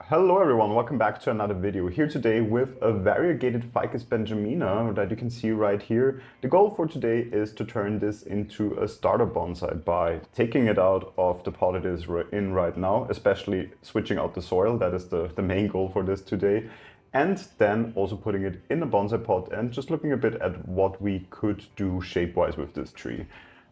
Hello everyone, welcome back to another video. Here today with a variegated Ficus Benjamina that you can see right here. The goal for today is to turn this into a starter bonsai by taking it out of the pot it is in right now, especially switching out the soil. That is the main goal for this today. And then also putting it in a bonsai pot and just looking a bit at what we could do shape-wise with this tree.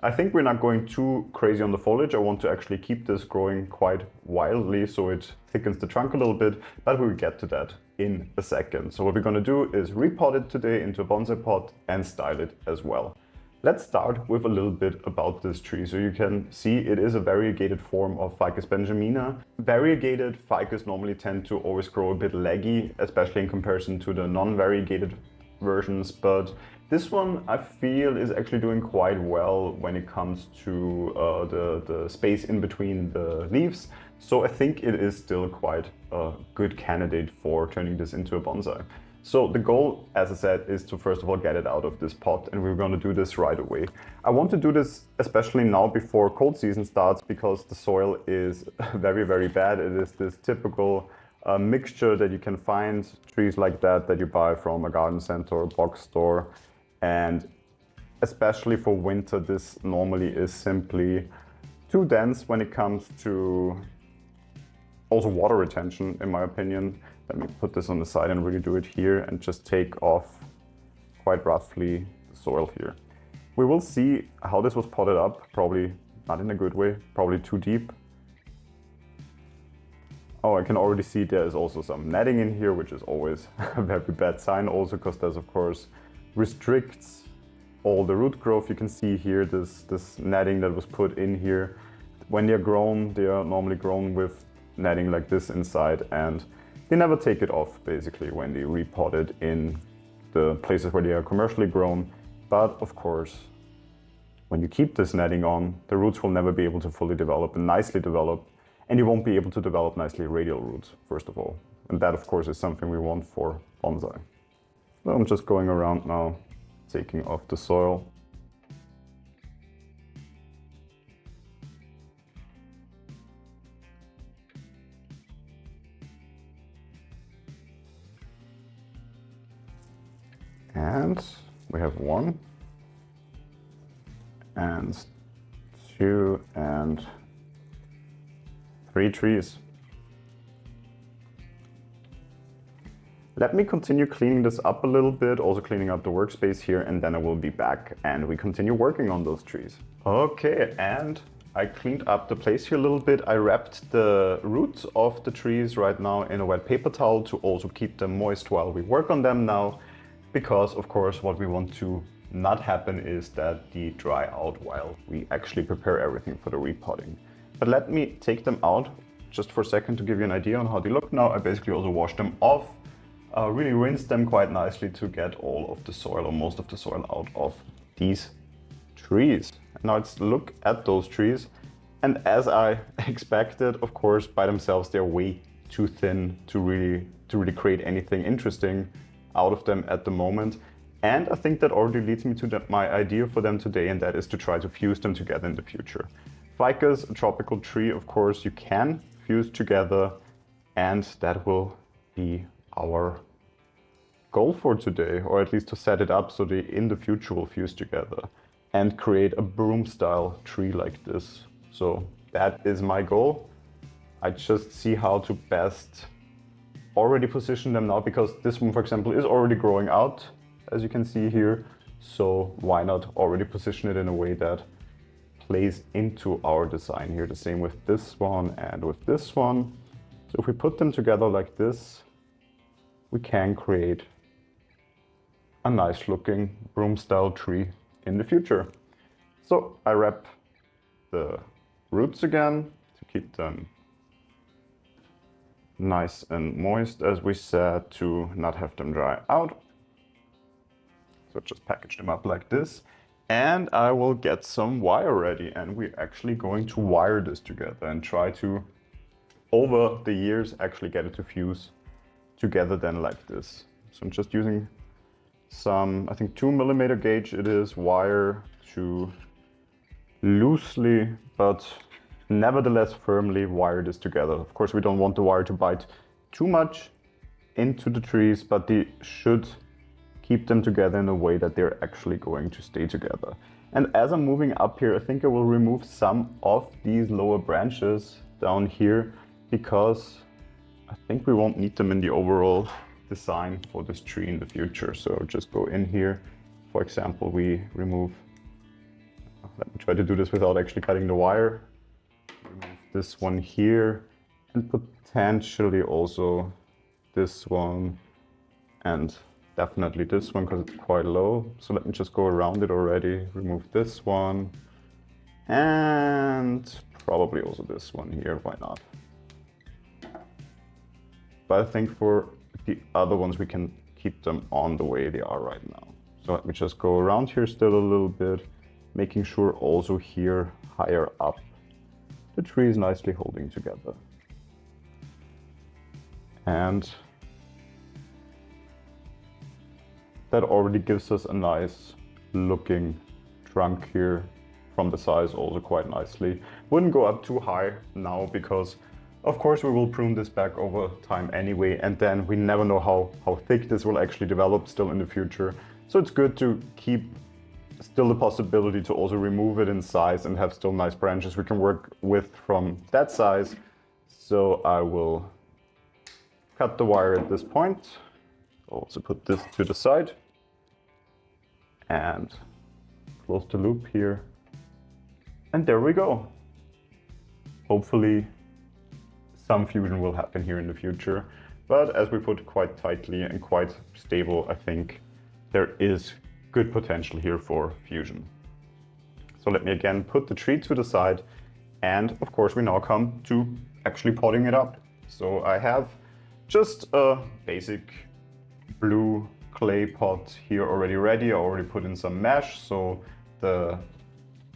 I think we're not going too crazy on the foliage. I want to actually keep this growing quite wildly so it thickens the trunk a little bit, but we will get to that in a second. So what we're going to do is repot it today into a bonsai pot and style it as well. Let's start with a little bit about this tree. So you can see it is a variegated form of Ficus Benjamina. Variegated ficus normally tend to always grow a bit leggy, especially in comparison to the non-variegated versions, but this one I feel is actually doing quite well when it comes to the space in between the leaves. So I think it is still quite a good candidate for turning this into a bonsai. So the goal, as I said, is to first of all get it out of this pot, and we're going to do this right away. I want to do this especially now before cold season starts because the soil is very, very bad. It is this typical mixture that you can find, trees like that you buy from a garden center or box store. And especially for winter, this normally is simply too dense when it comes to also water retention, in my opinion. Let me put this on the side and really do it here and just take off quite roughly the soil here. We will see how this was potted up, probably not in a good way, probably too deep. Oh, I can already see there is also some netting in here, which is always a very bad sign also because there's of course restricts all the root growth. You can see here this netting that was put in here. When they're grown, they are normally grown with netting like this inside, and they never take it off basically when they repot it in the places where they are commercially grown. But of course, when you keep this netting on, the roots will never be able to fully develop and nicely develop, and you won't be able to develop nicely radial roots, first of all. And that of course is something we want for bonsai. So I'm just going around now, taking off the soil. And we have 1 and 2 and 3 trees. Let me continue cleaning this up a little bit, also cleaning up the workspace here, and then I will be back and we continue working on those trees. Okay, and I cleaned up the place here a little bit. I wrapped the roots of the trees right now in a wet paper towel to also keep them moist while we work on them now, because of course what we want to not happen is that they dry out while we actually prepare everything for the repotting. But let me take them out just for a second to give you an idea on how they look now. I basically also washed them off. Really rinsed them quite nicely to get all of the soil or most of the soil out of these trees. Now let's look at those trees, and as I expected, of course, by themselves they're way too thin to really create anything interesting out of them at the moment. And I think that already leads me to my idea for them today, and that is to try to fuse them together in the future. Ficus, a tropical tree, of course, you can fuse together, and that will be our goal for today, or at least to set it up so they in the future will fuse together and create a broom-style tree like this. So that is my goal. I just see how to best already position them now, because this one, for example, is already growing out, as you can see here. So why not already position it in a way that plays into our design here. The same with this one and with this one. So if we put them together like this, we can create a nice looking broom-style tree in the future. So I wrap the roots again to keep them nice and moist, as we said, to not have them dry out. So just package them up like this, and I will get some wire ready, and we're actually going to wire this together and try to, over the years, actually get it to fuse together then like this. So I'm just using some, I think 2mm gauge it is, wire to loosely but nevertheless firmly wire this together. Of course, we don't want the wire to bite too much into the trees, but they should keep them together in a way that they're actually going to stay together. And as I'm moving up here, I think I will remove some of these lower branches down here because I think we won't need them in the overall design for this tree in the future. So I'll just go in here. For example, we remove, let me try to do this without actually cutting the wire. Remove this one here and potentially also this one and definitely this one because it's quite low. So let me just go around it already. Remove this one and probably also this one here. Why not? But I think for the other ones, we can keep them on the way they are right now. So let me just go around here still a little bit, making sure also here higher up the tree is nicely holding together. And that already gives us a nice looking trunk here from the size also quite nicely. Wouldn't go up too high now because of course we will prune this back over time anyway, and then we never know how thick this will actually develop still in the future. So it's good to keep still the possibility to also remove it in size and have still nice branches we can work with from that size. So I will cut the wire at this point. Also put this to the side and close the loop here. And there we go. Hopefully some fusion will happen here in the future, but as we put quite tightly and quite stable, I think there is good potential here for fusion. So let me again put the tree to the side, and of course we now come to actually potting it up. So I have just a basic blue clay pot here already ready. I already put in some mesh so the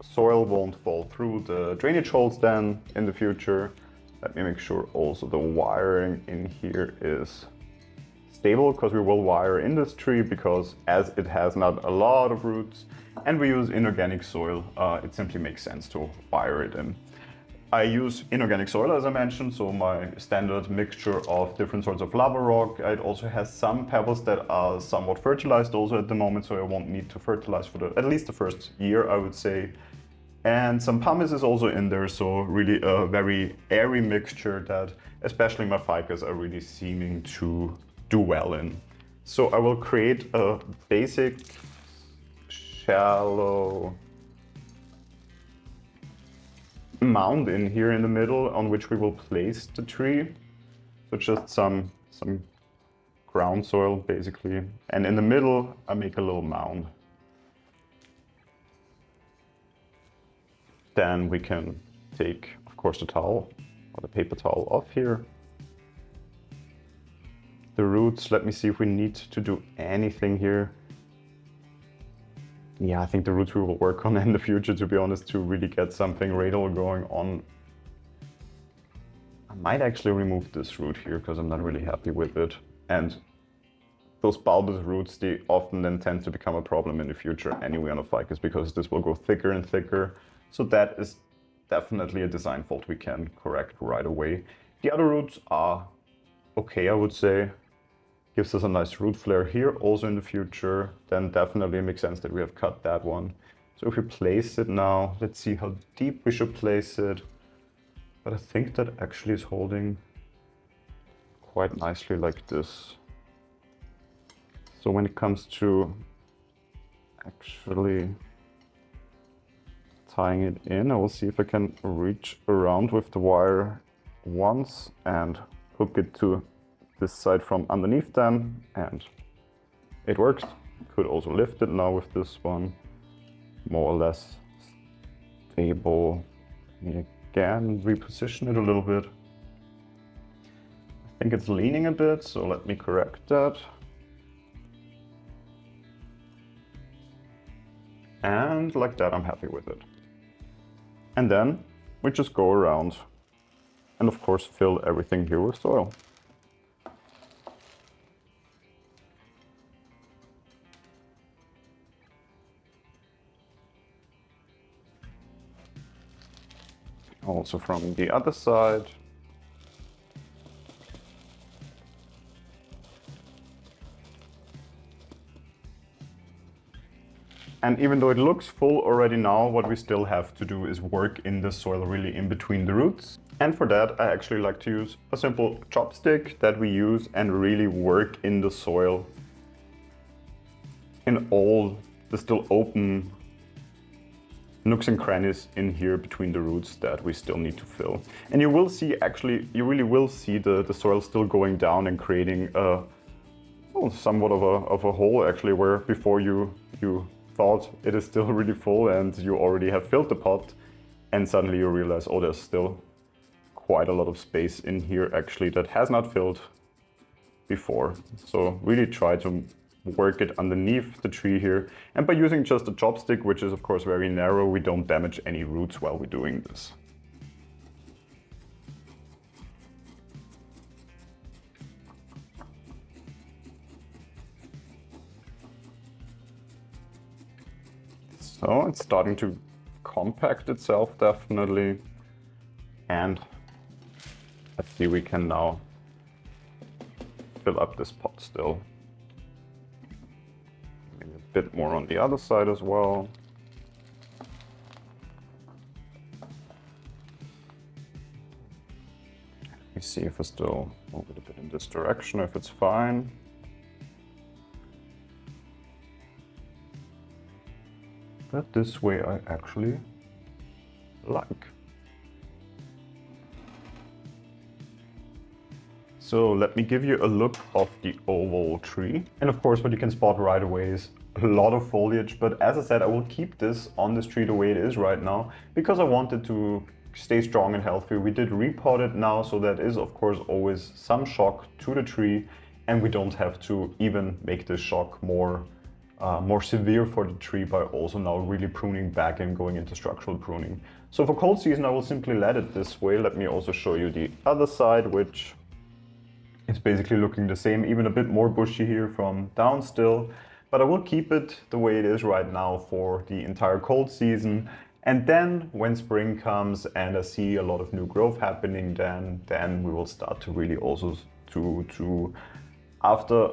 soil won't fall through the drainage holes then in the future. Let me make sure also the wiring in here is stable, because we will wire in this tree because as it has not a lot of roots and we use inorganic soil, it simply makes sense to wire it in. I use inorganic soil as I mentioned, so my standard mixture of different sorts of lava rock. It also has some pebbles that are somewhat fertilized also at the moment, so I won't need to fertilize for at least the first year, I would say. And some pumice is also in there, so really a very airy mixture that especially my ficus are really seeming to do well in. So I will create a basic shallow mound in here in the middle on which we will place the tree. So just some ground soil basically. And in the middle I make a little mound. Then we can take, of course, the towel or the paper towel off here. The roots, let me see if we need to do anything here. Yeah, I think the roots we will work on in the future, to be honest, to really get something radial going on. I might actually remove this root here because I'm not really happy with it. And those bulbous roots, they often then tend to become a problem in the future anyway on a ficus because this will go thicker and thicker. So that is definitely a design fault we can correct right away. The other roots are okay, I would say. Gives us a nice root flare here also in the future. Then definitely it makes sense that we have cut that one. So if we place it now, let's see how deep we should place it. But I think that actually is holding quite nicely like this. So when it comes to actually tying it in, I will see if I can reach around with the wire once and hook it to this side from underneath them, and it works. Could also lift it now with this one, more or less stable. Let me again reposition it a little bit. I think it's leaning a bit, so let me correct that. And like that, I'm happy with it. And then we just go around and of course fill everything here with soil. Also from the other side. And even though it looks full already now, what we still have to do is work in the soil really in between the roots. And for that, I actually like to use a simple chopstick that we use and really work in the soil in all the still open nooks and crannies in here between the roots that we still need to fill. And you will see, actually, you really will see the soil still going down and creating somewhat of a hole, actually, where before you thought it is still really full and you already have filled the pot, and suddenly you realize, oh, there's still quite a lot of space in here actually that has not filled before. So really try to work it underneath the tree here. And by using just a chopstick, which is of course very narrow, we don't damage any roots while we're doing this. So it's starting to compact itself definitely. And let's see, we can now fill up this pot still. Maybe a bit more on the other side as well. Let me see if I still move it a bit in this direction, if it's fine. But this way I actually like. So let me give you a look of the oval tree. And of course, what you can spot right away is a lot of foliage. But as I said, I will keep this on this tree the way it is right now because I wanted to stay strong and healthy. We did repot it now, so that is of course always some shock to the tree, and we don't have to even make this shock more severe for the tree by also now really pruning back and going into structural pruning. So for cold season, I will simply let it this way. Let me also show you the other side, which is basically looking the same, even a bit more bushy here from down still. But I will keep it the way it is right now for the entire cold season. And then when spring comes and I see a lot of new growth happening, then we will start to really also to after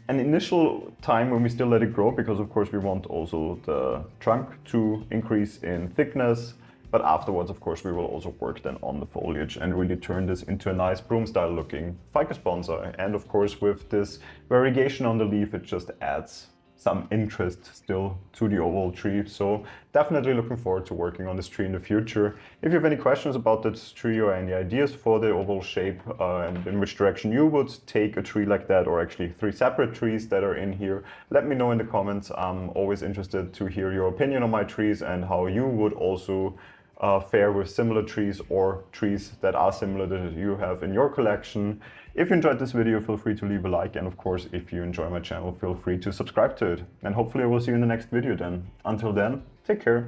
an initial time when we still let it grow, because of course we want also the trunk to increase in thickness, but afterwards of course we will also work then on the foliage and really turn this into a nice broom-style looking Ficus bonsai. And of course with this variegation on the leaf, it just adds some interest still to the oval tree. So definitely looking forward to working on this tree in the future. If you have any questions about this tree or any ideas for the oval shape and in which direction you would take a tree like that, or actually 3 separate trees that are in here, let me know in the comments. I'm always interested to hear your opinion on my trees and how you would also fare with similar trees or trees that are similar that you have in your collection. If you enjoyed this video, feel free to leave a like, and of course, if you enjoy my channel, feel free to subscribe to it. And hopefully I will see you in the next video then. Until then, take care.